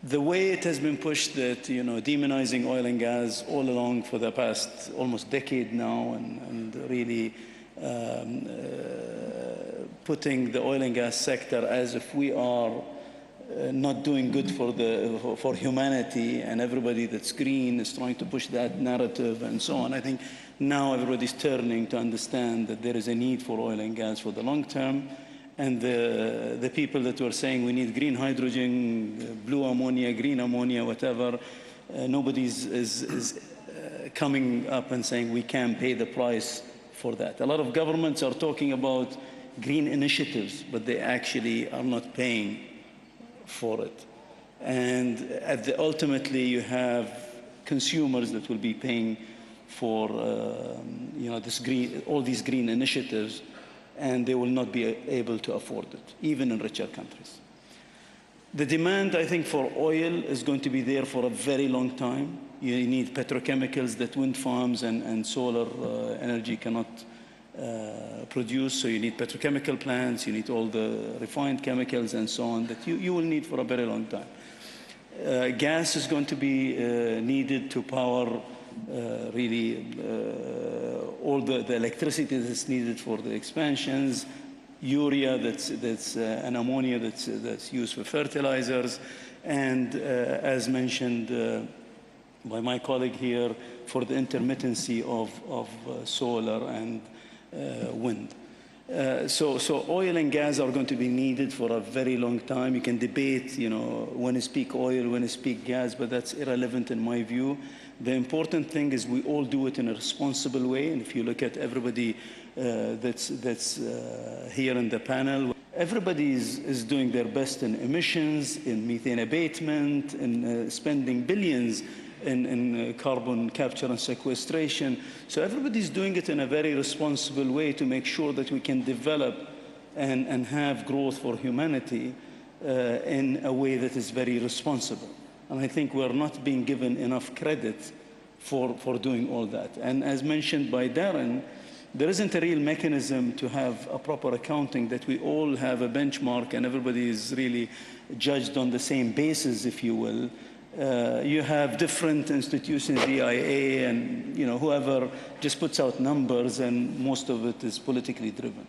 the way it has been pushed that, you know, demonizing oil and gas all along for the past almost decade now, and really putting the oil and gas sector as if we are not doing good for humanity, and everybody that's green is trying to push that narrative and so on. I think now everybody's turning to understand that there is a need for oil and gas for the long term. And the people that were saying we need green hydrogen, blue ammonia, green ammonia, whatever, nobody is coming up and saying we can pay the price for that. A lot of governments are talking about green initiatives, but they actually are not paying for it. And ultimately, you have consumers that will be paying for you know, all these green initiatives, and they will not be able to afford it, even in richer countries. The demand, I think, for oil is going to be there for a very long time. You need petrochemicals that wind farms and solar energy cannot produce, so you need petrochemical plants, you need all the refined chemicals and so on that you will need for a very long time. Gas is going to be needed to power really all the electricity that's needed for the expansions, urea and ammonia that's used for fertilizers, and as mentioned by my colleague here, for the intermittency of solar and wind. So oil and gas are going to be needed for a very long time. You can debate, you know, when is peak oil, when is peak gas, but that's irrelevant in my view. The important thing is we all do it in a responsible way. And if you look at everybody that's here in the panel, everybody is doing their best in emissions, in methane abatement, in spending billions in carbon capture and sequestration. So everybody's doing it in a very responsible way to make sure that we can develop and have growth for humanity in a way that is very responsible. And I think we're not being given enough credit for doing all that. And as mentioned by Darren, there isn't a real mechanism to have a proper accounting that we all have a benchmark and everybody is really judged on the same basis, if you will. You have different institutions, EIA and, you know, whoever just puts out numbers, and most of it is politically driven.